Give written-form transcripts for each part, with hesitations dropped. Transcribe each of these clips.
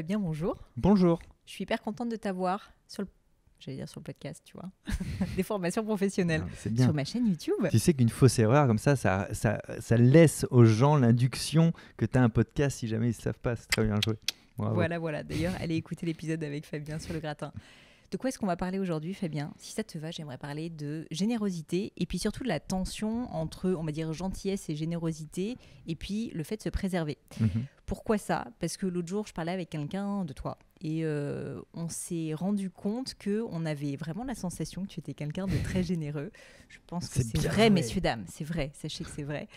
Fabien, bonjour. Bonjour. Je suis hyper contente de t'avoir sur le, j'allais dire sur le podcast, tu vois, des formations professionnelles, Non, c'est bien. sur ma chaîne YouTube. Tu sais qu'une fausse erreur comme ça laisse aux gens l'induction que tu as un podcast si jamais ils ne savent pas. C'est très bien joué. Bravo. Voilà. D'ailleurs, allez écouter l'épisode avec Fabien sur le gratin. De quoi est-ce qu'on va parler aujourd'hui, Fabien? Si ça te va, j'aimerais parler de générosité et puis surtout de la tension entre, on va dire, gentillesse et générosité et puis le fait de se préserver. Pourquoi ça? Parce que l'autre jour, je parlais avec quelqu'un de toi et on s'est rendu compte qu'on avait vraiment la sensation que tu étais quelqu'un de très généreux. Je pense que c'est vrai, joué. messieurs, dames, c'est vrai, sachez que c'est vrai.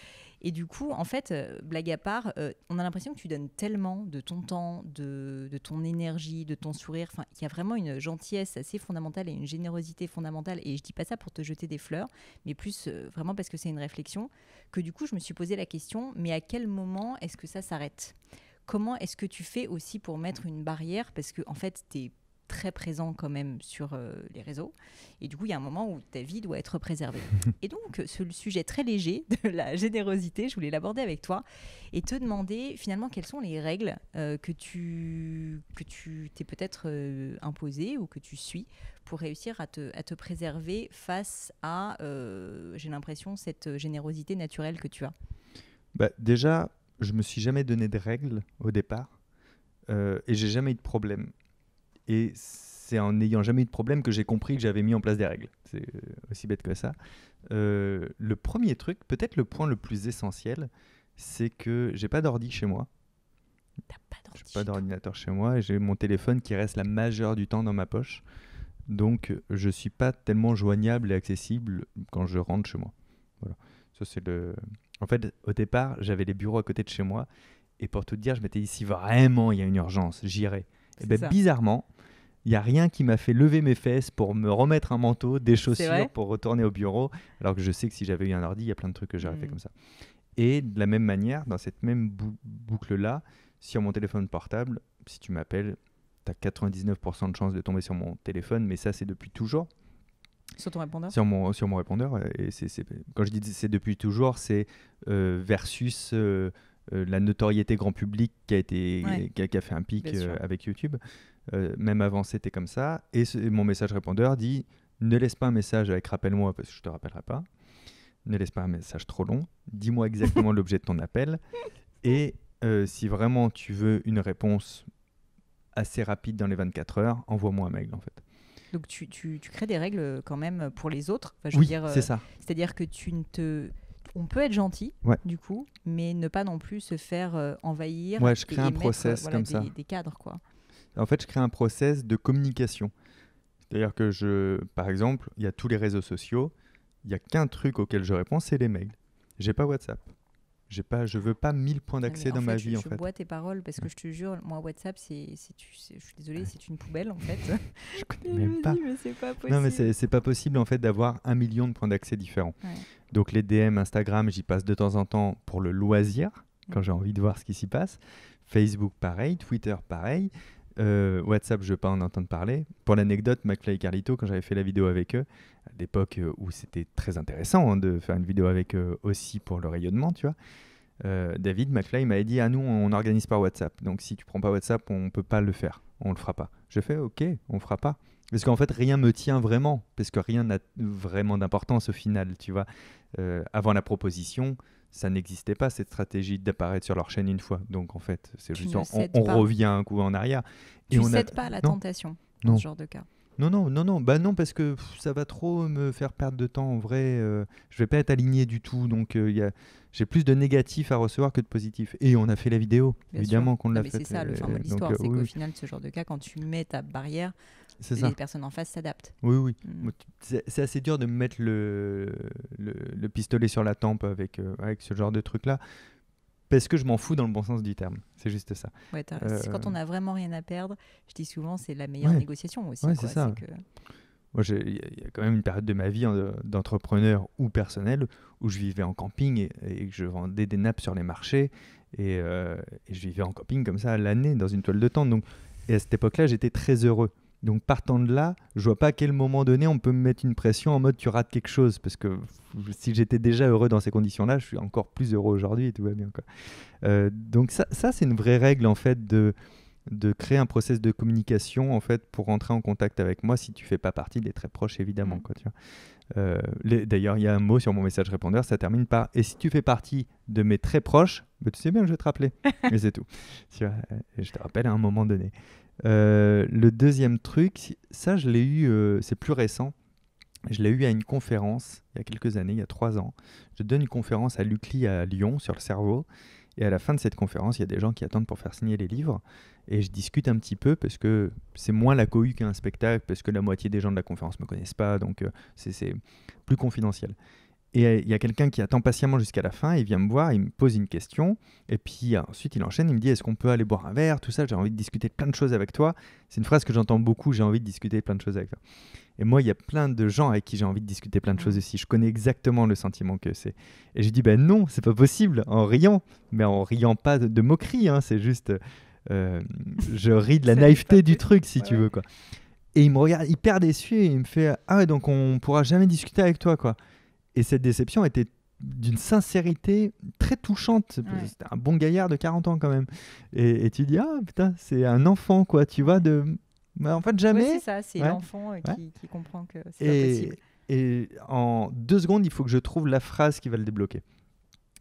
Et du coup, en fait, blague à part, on a l'impression que tu donnes tellement de ton temps, de ton énergie, de ton sourire. Enfin, il y a vraiment une gentillesse assez fondamentale et une générosité fondamentale. Et je dis pas ça pour te jeter des fleurs, mais plus vraiment parce que c'est une réflexion. Que du coup, je me suis posé la question, mais à quel moment est-ce que ça s'arrête? Comment est-ce que tu fais aussi pour mettre une barrière? Parce que en fait, tu es très présent quand même sur les réseaux. Et du coup, il y a un moment où ta vie doit être préservée. Et donc, ce sujet très léger de la générosité, je voulais l'aborder avec toi et te demander finalement quelles sont les règles que tu t'es peut-être imposées ou que tu suis pour réussir à te préserver face à, j'ai l'impression, cette générosité naturelle que tu as. Déjà, je me suis jamais donné de règles au départ et j'ai jamais eu de problème. Et c'est en n'ayant jamais eu de problème que j'ai compris que j'avais mis en place des règles. C'est aussi bête que ça. Le premier truc, peut-être le point le plus essentiel, c'est que j'ai pas d'ordi chez moi. T'as pas d'ordi? J'ai pas d'ordinateur chez moi et j'ai mon téléphone qui reste la majeure du temps dans ma poche. Donc, je suis pas tellement joignable et accessible quand je rentre chez moi. Voilà. Ça, c'est le... En fait, au départ, j'avais les bureaux à côté de chez moi. Et pour tout te dire, je m'étais dit, si vraiment il y a une urgence, j'irai. Et bizarrement, il n'y a rien qui m'a fait lever mes fesses pour me remettre un manteau, des chaussures pour retourner au bureau. Alors que je sais que si j'avais eu un ordi, il y a plein de trucs que j'aurais fait comme ça. Et de la même manière, dans cette même boucle-là, sur mon téléphone portable, si tu m'appelles, tu as 99% de chances de tomber sur mon téléphone, mais ça, c'est depuis toujours. Sur ton répondeur? Sur mon répondeur. Et quand je dis c'est depuis toujours, c'est versus la notoriété grand public qui a fait un pic avec YouTube. Même avant, c'était comme ça. Et mon message répondeur dit « Ne laisse pas un message avec rappelle-moi parce que je ne te rappellerai pas. Ne laisse pas un message trop long. Dis-moi exactement l'objet de ton appel. Et si vraiment tu veux une réponse assez rapide dans les 24 heures, envoie-moi un mail en fait. » Donc tu crées des règles quand même pour les autres. Enfin, c'est ça. C'est-à-dire que on peut être gentil, du coup, mais ne pas non plus se faire envahir. Je crée un process comme ça. Des cadres, quoi. En fait, je crée un process de communication. C'est-à-dire que par exemple, il y a tous les réseaux sociaux. Il n'y a qu'un truc auquel je réponds, c'est les mails. J'ai pas WhatsApp. Je veux pas 1000 points d'accès dans ma vie, en fait. Je bois tes paroles parce que je te jure, moi, WhatsApp, je suis désolée, c'est une poubelle, en fait. Je connais même pas. Mais c'est pas possible. Non, mais c'est pas possible, en fait, d'avoir 1 million de points d'accès différents. Ouais. Donc, les DM, Instagram, j'y passe de temps en temps pour le loisir, quand j'ai envie de voir ce qui s'y passe. Facebook, pareil. Twitter, pareil. WhatsApp, je ne veux pas en entendre parler. Pour l'anecdote, McFly et Carlito, quand j'avais fait la vidéo avec eux, à l'époque où c'était très intéressant de faire une vidéo avec eux aussi pour le rayonnement, tu vois, David McFly m'avait dit « Ah, nous, on n'organise pas WhatsApp. Donc, si tu ne prends pas WhatsApp, on ne peut pas le faire. On ne le fera pas. » Je fais « Ok, on ne fera pas. » Parce qu'en fait, rien ne me tient vraiment. Parce que rien n'a vraiment d'importance au final, tu vois. Avant la proposition, ça n'existait pas, cette stratégie d'apparaître sur leur chaîne une fois. Donc, en fait, c'est juste on revient un coup en arrière. Tu ne cèdes pas à la tentation dans ce genre de cas? Non, parce que ça va trop me faire perdre de temps. En vrai, je vais pas être aligné du tout. Donc, j'ai plus de négatifs à recevoir que de positifs. Et on a fait la vidéo, évidemment qu'on l'a fait. C'est ça le fin mot de l'histoire, c'est qu'au final, ce genre de cas, quand tu mets ta barrière, les personnes en face s'adaptent. Oui. C'est assez dur de me mettre le pistolet sur la tempe avec ce genre de truc-là. Parce que je m'en fous dans le bon sens du terme. C'est juste ça. Ouais, quand on n'a vraiment rien à perdre, je dis souvent, c'est la meilleure négociation aussi. Ouais, c'est ça. Moi, il y a quand même une période de ma vie d'entrepreneur ou personnel où je vivais en camping et que je vendais des nappes sur les marchés. Et je vivais en camping comme ça l'année dans une toile de tente. Donc, et à cette époque-là, j'étais très heureux. Donc partant de là, je vois pas à quel moment donné on peut me mettre une pression en mode tu rates quelque chose, parce que si j'étais déjà heureux dans ces conditions-là, je suis encore plus heureux aujourd'hui et tout va bien, quoi. Donc ça c'est une vraie règle en fait de de créer un process de communication en fait pour rentrer en contact avec moi si tu fais pas partie des très proches évidemment quoi, tu vois. D'ailleurs il y a un mot sur mon message répondeur, ça termine par et si tu fais partie de mes très proches, bah, tu sais bien que je vais te rappeler et c'est tout, tu vois, et je te rappelle à un moment donné. Le deuxième truc, ça je l'ai eu, c'est plus récent. Je l'ai eu à une conférence il y a quelques années, il y a 3 ans. Je donne une conférence à l'UCLI à Lyon sur le cerveau. Et à la fin de cette conférence, il y a des gens qui attendent pour faire signer les livres. Et je discute un petit peu parce que c'est moins la cohue qu'un spectacle, parce que la moitié des gens de la conférence ne me connaissent pas, donc c'est plus confidentiel. Et il y a quelqu'un qui attend patiemment jusqu'à la fin, il vient me voir, il me pose une question, et puis ensuite il enchaîne, il me dit est-ce qu'on peut aller boire un verre, tout ça, j'ai envie de discuter de plein de choses avec toi. C'est une phrase que j'entends beaucoup, j'ai envie de discuter de plein de choses avec toi. Et moi, il y a plein de gens avec qui j'ai envie de discuter plein de choses aussi. Je connais exactement le sentiment que c'est. Et je dis, ben non, c'est pas possible, en riant. Mais en riant pas de moquerie, hein, c'est juste, je ris de la naïveté du truc, si tu veux, quoi. Et il me regarde hyper déçu et il me fait, ah ouais, donc on pourra jamais discuter avec toi, quoi. Et cette déception était d'une sincérité très touchante. Ouais. C'était un bon gaillard de 40 ans quand même. Et tu dis, ah putain, c'est un enfant, quoi, tu vois, de... Mais en fait, jamais. Ouais, c'est ça, c'est l'enfant qui comprend que c'est pas possible. Et en 2 secondes, il faut que je trouve la phrase qui va le débloquer.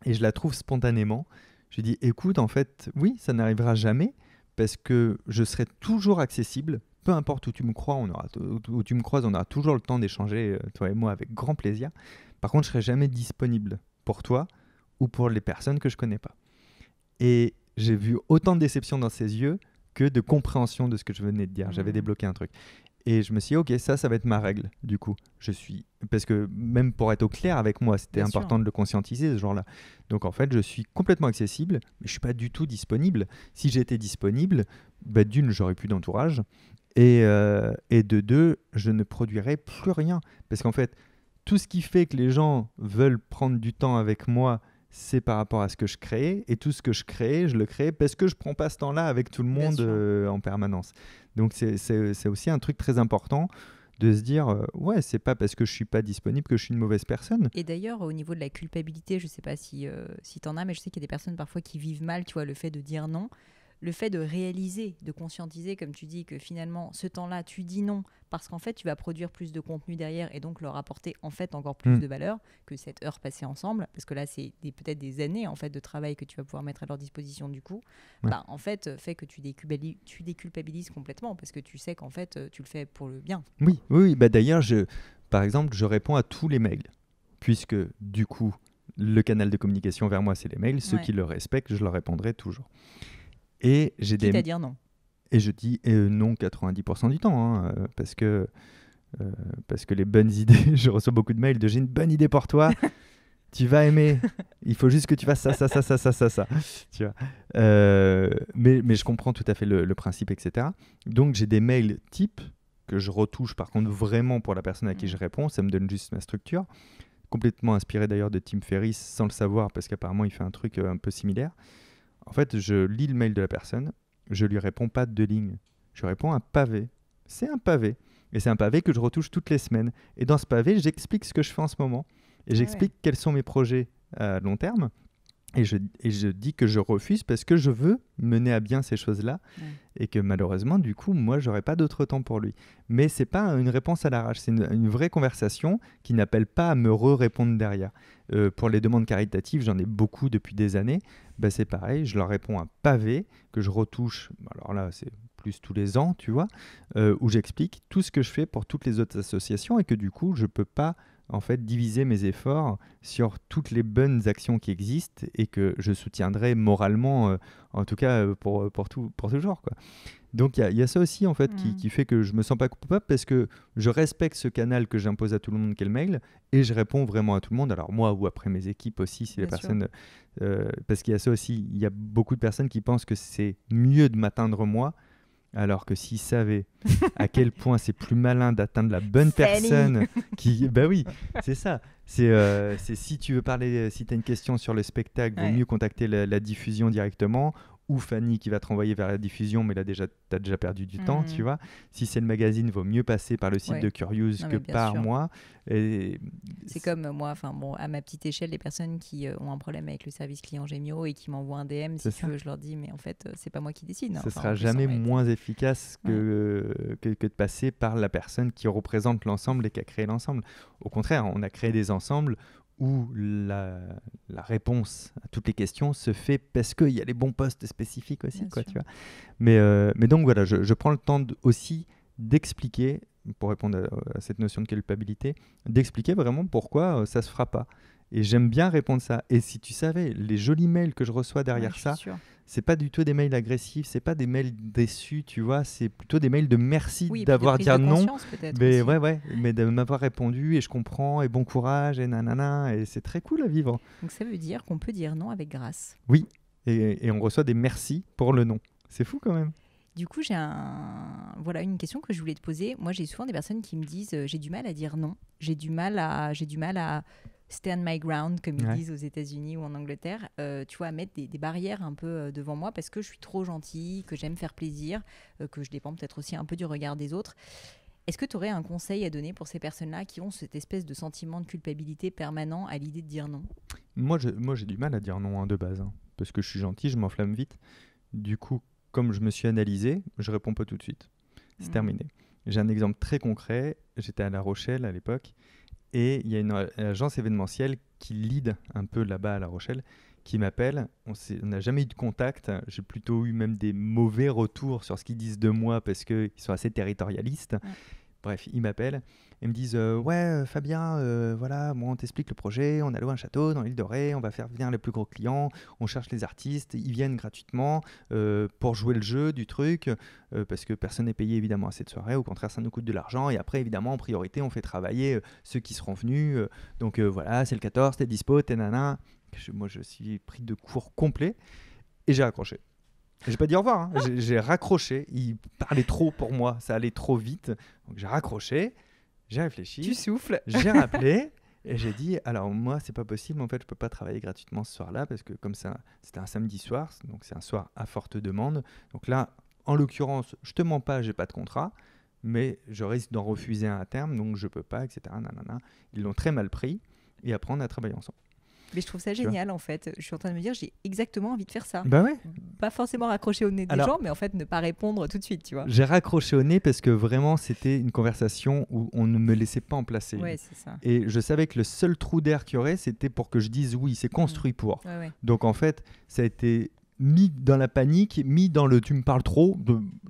Et je la trouve spontanément. Je dis, écoute, en fait, oui, ça n'arrivera jamais parce que je serai toujours accessible. Peu importe où tu me crois, où tu me croises, on aura toujours le temps d'échanger, toi et moi, avec grand plaisir. Par contre, je serai jamais disponible pour toi ou pour les personnes que je connais pas. Et j'ai vu autant de déception dans ses yeux que de compréhension de ce que je venais de dire. J'avais débloqué un truc. Et je me suis dit, ok, ça va être ma règle, du coup. Parce que même pour être au clair avec moi, c'était important de le conscientiser ce jour-là. Donc en fait, je suis complètement accessible, mais je ne suis pas du tout disponible. Si j'étais disponible, bah, d'une, j'aurais plus d'entourage. Et de deux, je ne produirais plus rien. Parce qu'en fait, tout ce qui fait que les gens veulent prendre du temps avec moi, c'est par rapport à ce que je crée. Et tout ce que je crée, je le crée parce que je ne prends pas ce temps-là avec tout le monde en permanence. Donc, c'est aussi un truc très important de se dire, ouais, c'est pas parce que je ne suis pas disponible que je suis une mauvaise personne. Et d'ailleurs, au niveau de la culpabilité, je ne sais pas si tu en as, mais je sais qu'il y a des personnes parfois qui vivent mal, tu vois, le fait de dire non. Le fait de réaliser, de conscientiser, comme tu dis, que finalement, ce temps-là, tu dis non parce qu'en fait, tu vas produire plus de contenu derrière et donc leur apporter en fait encore plus de valeur que cette heure passée ensemble. Parce que là, c'est peut-être des années en fait de travail que tu vas pouvoir mettre à leur disposition du coup. Ouais. Bah, en fait, fait que tu déculpabilises complètement parce que tu sais qu'en fait, tu le fais pour le bien. Oui. Bah, d'ailleurs, par exemple, je réponds à tous les mails puisque du coup, le canal de communication vers moi, c'est les mails. Ceux qui le respectent, je leur répondrai toujours. Et j'ai quitte à dire non. Et je dis non 90% du temps, hein, parce que les bonnes idées, je reçois beaucoup de mails de j'ai une bonne idée pour toi, tu vas aimer, il faut juste que tu fasses ça. Tu vois. Mais je comprends tout à fait le principe, etc. Donc j'ai des mails types que je retouche par contre vraiment pour la personne à qui je réponds, ça me donne juste ma structure, complètement inspiré d'ailleurs de Tim Ferriss sans le savoir parce qu'apparemment il fait un truc un peu similaire. En fait, je lis le mail de la personne, je lui réponds pas 2 lignes, je réponds un pavé. C'est un pavé. Et c'est un pavé que je retouche toutes les semaines. Et dans ce pavé, j'explique ce que je fais en ce moment. Et j'explique quels sont mes projets à long terme. Et je dis que je refuse parce que je veux mener à bien ces choses-là. Et que malheureusement, du coup, moi, j'aurais pas d'autre temps pour lui. Mais c'est pas une réponse à l'arrache. C'est une vraie conversation qui n'appelle pas à me répondre derrière. Pour les demandes caritatives, j'en ai beaucoup depuis des années. Bah, c'est pareil, je leur réponds un pavé que je retouche. Alors là, c'est plus tous les ans, tu vois, où j'explique tout ce que je fais pour toutes les autres associations et que du coup, je peux pas en fait diviser mes efforts sur toutes les bonnes actions qui existent et que je soutiendrai moralement, en tout cas pour toujours, quoi. Donc il y a ça aussi en fait qui fait que je me sens pas coupable parce que je respecte ce canal que j'impose à tout le monde qu'est le mail et je réponds vraiment à tout le monde, alors moi ou après mes équipes aussi si les personnes parce qu'il y a ça aussi, il y a beaucoup de personnes qui pensent que c'est mieux de m'atteindre moi alors que s'ils savaient à quel point c'est plus malin d'atteindre la bonne personne qui... Bah oui, c'est ça. C'est si tu veux parler, si tu as une question sur le spectacle, vaut mieux contacter la diffusion directement ou Fanny qui va te renvoyer vers la diffusion, mais là déjà, tu as déjà perdu du temps, tu vois. Si c'est le magazine, vaut mieux passer par le site de Curious que par moi. Et c'est comme moi, à ma petite échelle, les personnes qui ont un problème avec le service client Gemio et qui m'envoient un DM, si tu veux, je leur dis, mais en fait, c'est pas moi qui décide. Ce sera jamais moins efficace que de passer par la personne qui représente l'ensemble et qui a créé l'ensemble. Au contraire, on a créé des ensembles où la réponse à toutes les questions se fait parce qu'il y a les bons postes spécifiques aussi. Tu vois. Mais donc voilà, je prends le temps aussi d'expliquer, pour répondre à cette notion de culpabilité, d'expliquer vraiment pourquoi ça ne se fera pas. Et j'aime bien répondre ça. Et si tu savais, les jolis mails que je reçois derrière ça, c'est pas du tout des mails agressifs, c'est pas des mails déçus, tu vois, c'est plutôt des mails de merci d'avoir dit non, mais de m'avoir répondu et je comprends et bon courage et nanana, et c'est très cool à vivre. Donc ça veut dire qu'on peut dire non avec grâce. Oui, et on reçoit des merci pour le non. C'est fou quand même. Du coup, j'ai une question que je voulais te poser. Moi, j'ai souvent des personnes qui me disent j'ai du mal à dire non, j'ai du mal à stand my ground, comme ils disent aux États-Unis ou en Angleterre, tu vois, à mettre des barrières un peu devant moi parce que je suis trop gentille, que j'aime faire plaisir, que je dépends peut-être aussi un peu du regard des autres. Est-ce que tu aurais un conseil à donner pour ces personnes-là qui ont cette espèce de sentiment de culpabilité permanent à l'idée de dire non ? Moi, j'ai du mal à dire non de base, parce que je suis gentil, je m'enflamme vite. Du coup, comme je me suis analysé, je réponds pas tout de suite. C'est terminé. J'ai un exemple très concret. J'étais à La Rochelle à l'époque. Et il y a une agence événementielle qui lead un peu là-bas à La Rochelle, qui m'appelle. On n'a jamais eu de contact. J'ai plutôt eu même des mauvais retours sur ce qu'ils disent de moi parce qu'ils sont assez territorialistes. Bref, ils m'appellent et me disent Fabien, voilà, moi on t'explique le projet, on a loué un château dans l'île de Ré, on va faire venir les plus gros clients, on cherche les artistes, ils viennent gratuitement pour jouer le jeu du truc, parce que personne n'est payé évidemment à cette soirée, au contraire ça nous coûte de l'argent, et après évidemment en priorité on fait travailler ceux qui seront venus, donc voilà, c'est le 14, t'es dispo, t'es nana. Moi je suis pris de court complet et j'ai raccroché. J'ai pas dit au revoir, j'ai raccroché, il parlait trop pour moi, ça allait trop vite, donc j'ai raccroché. J'ai réfléchi, tu souffles, j'ai rappelé et j'ai dit alors moi c'est pas possible, en fait je peux pas travailler gratuitement ce soir-là parce que comme ça c'était un samedi soir, donc c'est un soir à forte demande, donc là en l'occurrence je te mens pas, j'ai pas de contrat, mais je risque d'en refuser un à terme, donc je peux pas, etc. Nanana. Ils l'ont très mal pris et après on a travaillé ensemble. Mais je trouve ça génial en fait. Je suis en train de me dire, j'ai exactement envie de faire ça. Bah ouais. Pas forcément raccrocher au nez des gens, mais en fait ne pas répondre tout de suite, tu vois. J'ai raccroché au nez parce que vraiment c'était une conversation où on ne me laissait pas en placer. Ouais, c'est ça. Et je savais que le seul trou d'air qu'il y aurait, c'était pour que je dise oui, c'est construit pour. Ouais. Donc en fait, ça a été mis dans la panique, mis dans le tu me parles trop,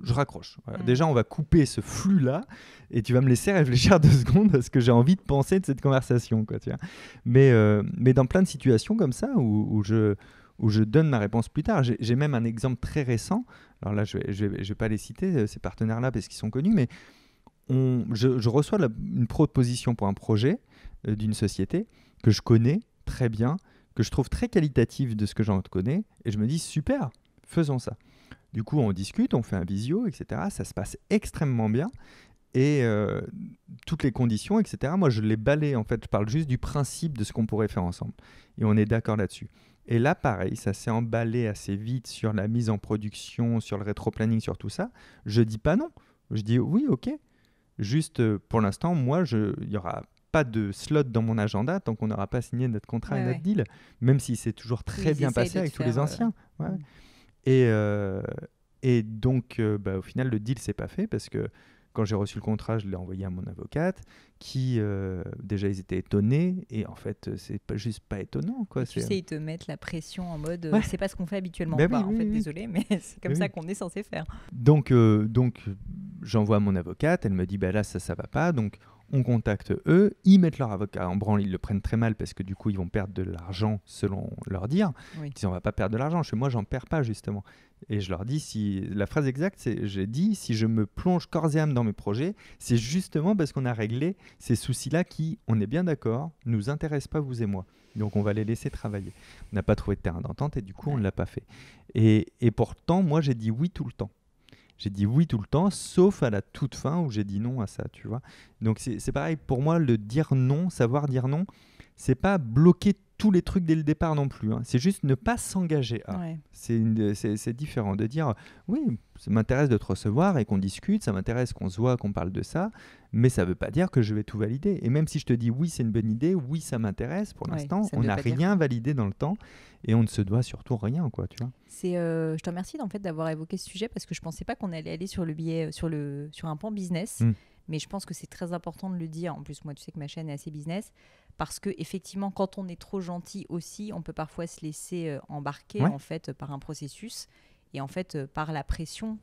je raccroche. Voilà. Déjà, on va couper ce flux-là et tu vas me laisser réfléchir 2 secondes à ce que j'ai envie de penser de cette conversation. Quoi, tu vois. Mais dans plein de situations comme ça où je donne ma réponse plus tard, j'ai même un exemple très récent. Alors là, je vais pas les citer, ces partenaires-là, parce qu'ils sont connus, mais je reçois une proposition pour un projet d'une société que je connais très bien, que je trouve très qualitatif de ce que j'en connais, et je me dis super, faisons ça. Du coup, on discute, on fait un visio, etc. Ça se passe extrêmement bien, et toutes les conditions, etc. Moi, je les balaye, en fait, je parle juste du principe de ce qu'on pourrait faire ensemble, et on est d'accord là-dessus. Et là, pareil, ça s'est emballé assez vite sur la mise en production, sur le rétro-planning, sur tout ça. Je dis pas non, je dis oui, ok. Juste, pour l'instant, moi, il y aura pas de slot dans mon agenda tant qu'on n'aura pas signé notre contrat et notre deal, même si c'est toujours très bien passé avec tous les anciens. Et donc, au final, le deal s'est pas fait parce que quand j'ai reçu le contrat, je l'ai envoyé à mon avocate qui, déjà, ils étaient étonnés et en fait, c'est juste pas étonnant. Quoi. Tu sais, ils te mettent la pression en mode c'est pas ce qu'on fait habituellement. Désolé, mais c'est comme ça qu'on est censé faire. Donc j'envoie à mon avocate, elle me dit là, ça va pas. Donc, on contacte eux, ils mettent leur avocat en branle, ils le prennent très mal parce que du coup, ils vont perdre de l'argent selon leur dire. Ils disent on va pas perdre de l'argent, chez moi, j'en perds pas justement. Et je leur dis, la phrase exacte, c'est j'ai dit si je me plonge corps et âme dans mes projets, c'est justement parce qu'on a réglé ces soucis-là qui, on est bien d'accord, nous intéressent pas vous et moi. Donc on va les laisser travailler. On n'a pas trouvé de terrain d'entente et du coup, on ne l'a pas fait. Et pourtant, moi, j'ai dit oui tout le temps. J'ai dit oui tout le temps, sauf à la toute fin où j'ai dit non à ça, tu vois. Donc c'est pareil, pour moi, le dire non, savoir dire non, c'est pas bloquer tous les trucs dès le départ non plus. C'est juste ne pas s'engager à. Ouais. C'est différent de dire oui, ça m'intéresse de te recevoir et qu'on discute, ça m'intéresse qu'on se voit, qu'on parle de ça, mais ça ne veut pas dire que je vais tout valider. Et même si je te dis oui, c'est une bonne idée, oui, ça m'intéresse, pour l'instant, on n'a rien validé dans le temps et on ne se doit surtout rien, quoi, tu vois. Je te remercie en fait, d'avoir évoqué ce sujet parce que je ne pensais pas qu'on allait aller sur un pan business. Mais je pense que c'est très important de le dire. En plus, moi, tu sais que ma chaîne est assez business. Parce qu'effectivement, quand on est trop gentil aussi, on peut parfois se laisser embarquer en fait, par un processus. Et en fait, par la pression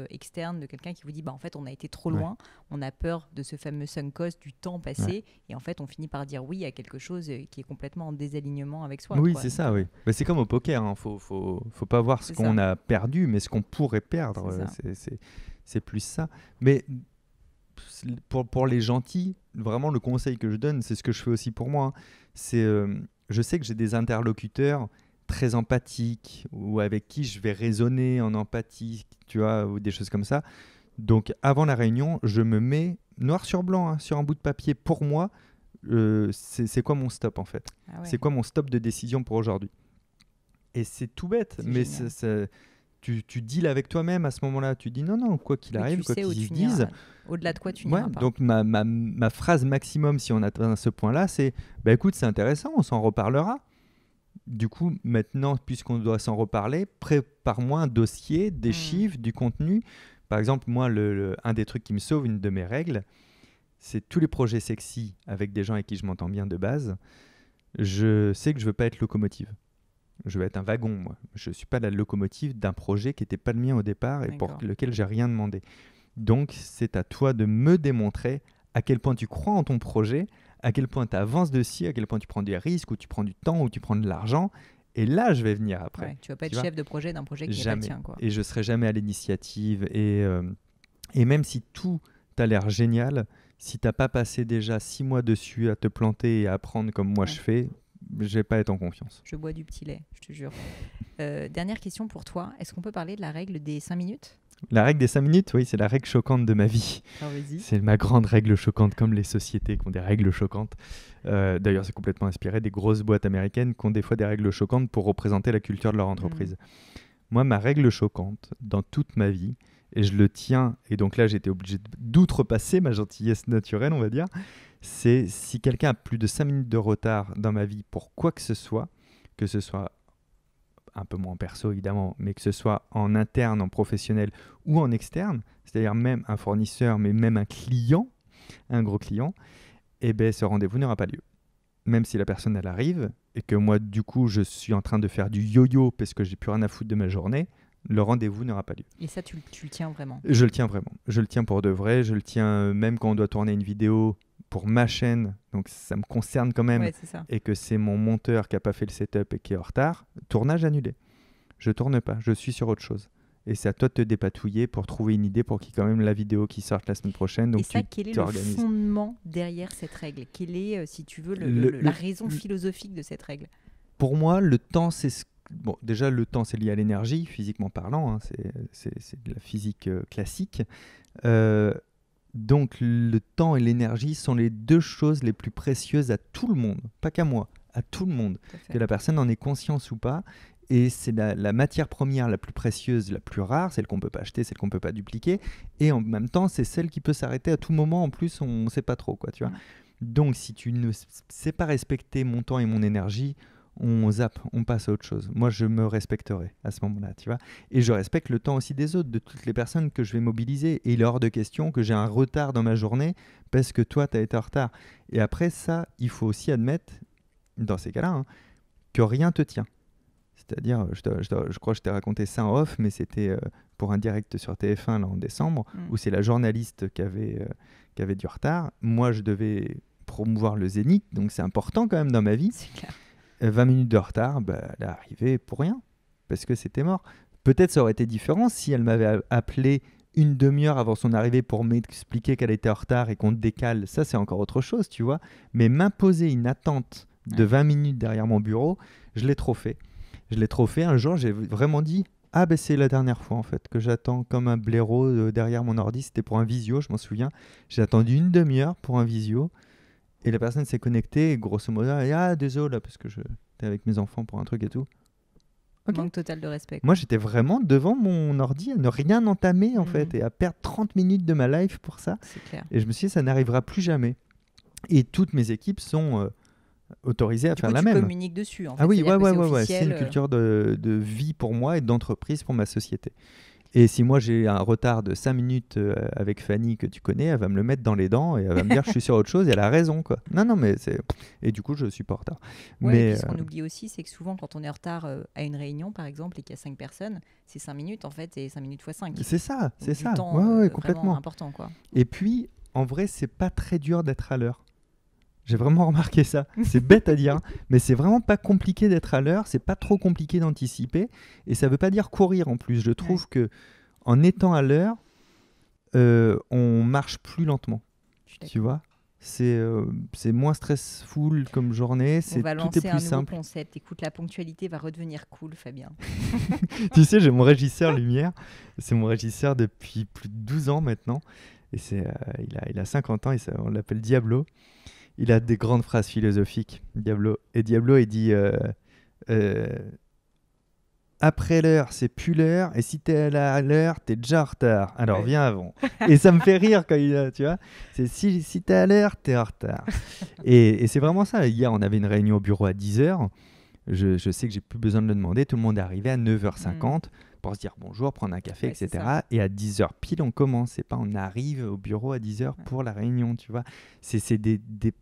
externe de quelqu'un qui vous dit en fait, on a été trop loin. On a peur de ce fameux sunk cost du temps passé. Et en fait, on finit par dire oui à quelque chose qui est complètement en désalignement avec soi. Oui, c'est ça, oui. C'est comme au poker. Faut pas voir ce qu'on a perdu, mais ce qu'on pourrait perdre. C'est plus ça. Mais... Pour les gentils, vraiment le conseil que je donne, c'est ce que je fais aussi pour moi. C'est, je sais que j'ai des interlocuteurs très empathiques ou avec qui je vais raisonner en empathie, tu vois, ou des choses comme ça. Donc avant la réunion, je me mets noir sur blanc sur un bout de papier pour moi. C'est quoi mon stop en fait ? C'est quoi mon stop de décision pour aujourd'hui ? Et c'est tout bête, mais tu deals avec toi-même à ce moment-là. Tu dis non, quoi qu'il arrive, quoi qu'ils se disent. Au-delà de quoi tu n'iras pas. Donc ma phrase maximum, si on atteint ce point-là, c'est écoute, c'est intéressant, on s'en reparlera. Du coup, maintenant, puisqu'on doit s'en reparler, prépare-moi un dossier, des chiffres, du contenu. Par exemple, moi, un des trucs qui me sauve, une de mes règles, c'est tous les projets sexy avec des gens avec qui je m'entends bien de base. Je sais que je ne veux pas être locomotive. Je veux être un wagon, moi. Je ne suis pas la locomotive d'un projet qui n'était pas le mien au départ et pour lequel j'ai rien demandé. Donc, c'est à toi de me démontrer à quel point tu crois en ton projet, à quel point tu avances dessus, à quel point tu prends des risques, ou tu prends du temps, ou tu prends de l'argent. Et là, je vais venir après. Tu ne vas pas être chef de projet d'un projet qui n'est pas le tien. Et je ne serai jamais à l'initiative. Et même si tout t'a l'air génial, si tu n'as pas passé déjà 6 mois dessus à te planter et à apprendre comme moi je fais, je vais pas être en confiance. Je bois du petit lait, je te jure. Dernière question pour toi. Est-ce qu'on peut parler de la règle des 5 minutes ? La règle des 5 minutes, oui, c'est la règle choquante de ma vie. Alors, vas-y. C'est ma grande règle choquante, comme les sociétés qui ont des règles choquantes. D'ailleurs, c'est complètement inspiré des grosses boîtes américaines qui ont des fois des règles choquantes pour représenter la culture de leur entreprise. Moi, ma règle choquante dans toute ma vie, et je le tiens, et donc là, j'étais obligé d'outrepasser ma gentillesse naturelle, on va dire, c'est si quelqu'un a plus de 5 minutes de retard dans ma vie pour quoi que ce soit un peu moins perso évidemment, mais que ce soit en interne, en professionnel ou en externe, c'est-à-dire même un fournisseur, mais même un client, un gros client, ce rendez-vous n'aura pas lieu. Même si la personne elle arrive et que moi du coup je suis en train de faire du yo-yo parce que j'ai plus rien à foutre de ma journée, le rendez-vous n'aura pas lieu. Et ça, tu le tiens vraiment ? Je le tiens vraiment. Je le tiens pour de vrai. Je le tiens même quand on doit tourner une vidéo pour ma chaîne. Donc ça me concerne quand même. Ouais, c'est ça. Et que c'est mon monteur qui n'a pas fait le setup et qui est en retard. Tournage annulé. Je tourne pas. Je suis sur autre chose. Et c'est à toi de te dépatouiller pour trouver une idée pour qu'il y ait quand même la vidéo qui sorte la semaine prochaine. Donc et ça, quel est le fondement derrière cette règle ? Quelle est, si tu veux, la raison philosophique de cette règle ? Pour moi, le temps, c'est Bon, déjà, le temps, c'est lié à l'énergie, physiquement parlant. C'est de la physique classique. Donc, le temps et l'énergie sont les deux choses les plus précieuses à tout le monde. Pas qu'à moi, à tout le monde. Que la personne en ait conscience ou pas. Et c'est la matière première la plus précieuse, la plus rare, celle qu'on ne peut pas acheter, celle qu'on ne peut pas dupliquer. Et en même temps, c'est celle qui peut s'arrêter à tout moment. En plus, on ne sait pas trop, quoi, tu vois. Donc, si tu ne sais pas respecter mon temps et mon énergie, on zappe, on passe à autre chose. Moi, je me respecterai à ce moment-là, tu vois. Et je respecte le temps aussi des autres, de toutes les personnes que je vais mobiliser. Et il est hors de question que j'ai un retard dans ma journée parce que toi, tu as été en retard. Et après ça, il faut aussi admettre, dans ces cas-là, que rien te tient. C'est-à-dire, je crois que je t'ai raconté ça en off, mais c'était pour un direct sur TF1 là, en décembre, où c'est la journaliste qui avait du retard. Moi, je devais promouvoir le Zénith, donc c'est important quand même dans ma vie. C'est clair. 20 minutes de retard, elle est arrivée pour rien, parce que c'était mort. Peut-être ça aurait été différent si elle m'avait appelé une demi-heure avant son arrivée pour m'expliquer qu'elle était en retard et qu'on décale. Ça, c'est encore autre chose, tu vois. Mais m'imposer une attente de 20 minutes derrière mon bureau, je l'ai trop fait. Un jour, j'ai vraiment dit « Ah, c'est la dernière fois, en fait, que j'attends comme un blaireau derrière mon ordi. » C'était pour un visio, je m'en souviens. J'ai attendu une demi-heure pour un visio. et la personne s'est connectée, et grosso modo, elle dit, ah, désolé, parce que j'étais avec mes enfants pour un truc et tout. Okay. Manque total de respect. Moi, j'étais vraiment devant mon ordi à ne rien entamer, en fait, et à perdre 30 minutes de ma life pour ça. C'est clair. Et je me suis dit, ça n'arrivera plus jamais. Et toutes mes équipes sont autorisées à faire la même. Tu communiques dessus, en fait. Ah oui, ouais. C'est une culture de vie pour moi et d'entreprise pour ma société. Et si moi j'ai un retard de 5 minutes avec Fanny que tu connais, elle va me le mettre dans les dents et elle va me dire je suis sur autre chose et elle a raison, quoi. Non, mais c'est... Et du coup, je suis pas en retard. Ouais, mais et puis ce qu'on oublie aussi, c'est que souvent quand on est en retard à une réunion, par exemple, et qu'il y a 5 personnes, c'est 5 minutes en fait, et 5 minutes x 5. C'est ça, c'est ça. Temps, ouais, complètement. Important, quoi. Et puis, en vrai, c'est pas très dur d'être à l'heure. J'ai vraiment remarqué ça. C'est bête à dire, mais c'est vraiment pas compliqué d'être à l'heure. C'est pas trop compliqué d'anticiper. Et ça veut pas dire courir en plus. Je trouve que en étant à l'heure, on marche plus lentement. Tu vois, c'est moins stressful comme journée. Tout est plus simple. On va lancer un nouveau concept. Écoute, la ponctualité va redevenir cool, Fabien. Tu sais, j'ai mon régisseur Lumière. C'est mon régisseur depuis plus de 12 ans maintenant. Et il a 50 ans. On l'appelle Diablo. Il a des grandes phrases philosophiques, Diablo. Et Diablo, il dit après l'heure, c'est plus l'heure. Et si t'es à l'heure, t'es déjà en retard. Alors viens avant. Et ça me fait rire quand tu vois. C'est si t'es à l'heure, t'es en retard. et c'est vraiment ça. Hier, on avait une réunion au bureau à 10h. Je sais que j'ai plus besoin de le demander. Tout le monde est arrivé à 9h50 pour se dire bonjour, prendre un café, etc. Et à 10h pile, on commence. C'est pas on arrive au bureau à 10h pour la réunion, tu vois. C'est des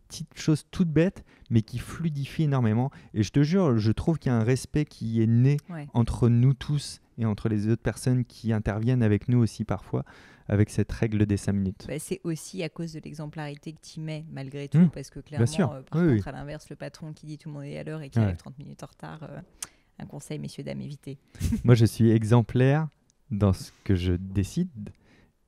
petites choses toutes bêtes, mais qui fluidifient énormément. Et je te jure, je trouve qu'il y a un respect qui est né entre nous tous et entre les autres personnes qui interviennent avec nous aussi parfois, avec cette règle des 5 minutes. C'est aussi à cause de l'exemplarité que tu mets, malgré tout, parce que clairement, par contre, à l'inverse, le patron qui dit tout le monde est à l'heure et qui arrive 30 minutes en retard, un conseil, messieurs, dames, évitez. Moi, je suis exemplaire dans ce que je décide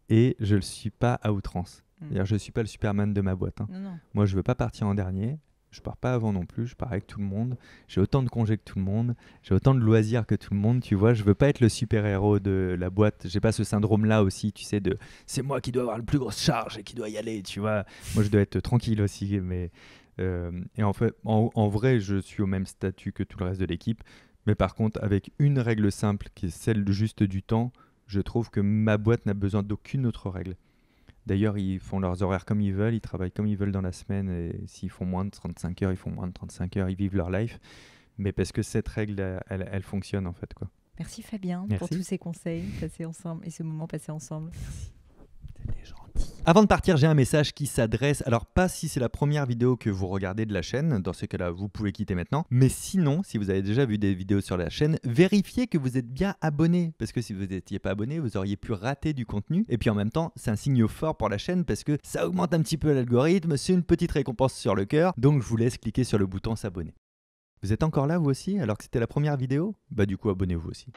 et je ne le suis pas à outrance. C'est-à-dire, je ne suis pas le Superman de ma boîte. Non. Moi, je ne veux pas partir en dernier. Je pars pas avant non plus, je pars avec tout le monde. J'ai autant de congés que tout le monde. J'ai autant de loisirs que tout le monde, tu vois. Je veux pas être le super-héros de la boîte. J'ai pas ce syndrome-là aussi, tu sais, de c'est moi qui dois avoir le plus grosse charge et qui dois y aller, tu vois. Moi, je dois être tranquille aussi. Mais, et en fait, en vrai, je suis au même statut que tout le reste de l'équipe. Mais par contre, avec une règle simple qui est celle juste du temps, je trouve que ma boîte n'a besoin d'aucune autre règle. D'ailleurs, ils font leurs horaires comme ils veulent, ils travaillent comme ils veulent dans la semaine, et s'ils font moins de 35 heures, ils font moins de 35 heures, ils vivent leur life. Mais parce que cette règle, elle fonctionne en fait, quoi. Merci Fabien pour tous ces conseils passés ensemble et ce moment passé ensemble. Merci. C'était gentil. Avant de partir, j'ai un message qui s'adresse, alors pas si c'est la première vidéo que vous regardez de la chaîne, dans ce cas-là, vous pouvez quitter maintenant, mais sinon, si vous avez déjà vu des vidéos sur la chaîne, vérifiez que vous êtes bien abonné, parce que si vous n'étiez pas abonné, vous auriez pu rater du contenu, et puis en même temps, c'est un signe fort pour la chaîne, parce que ça augmente un petit peu l'algorithme, c'est une petite récompense sur le cœur, donc je vous laisse cliquer sur le bouton s'abonner. Vous êtes encore là, vous aussi, alors que c'était la première vidéo ? Bah du coup, abonnez-vous aussi.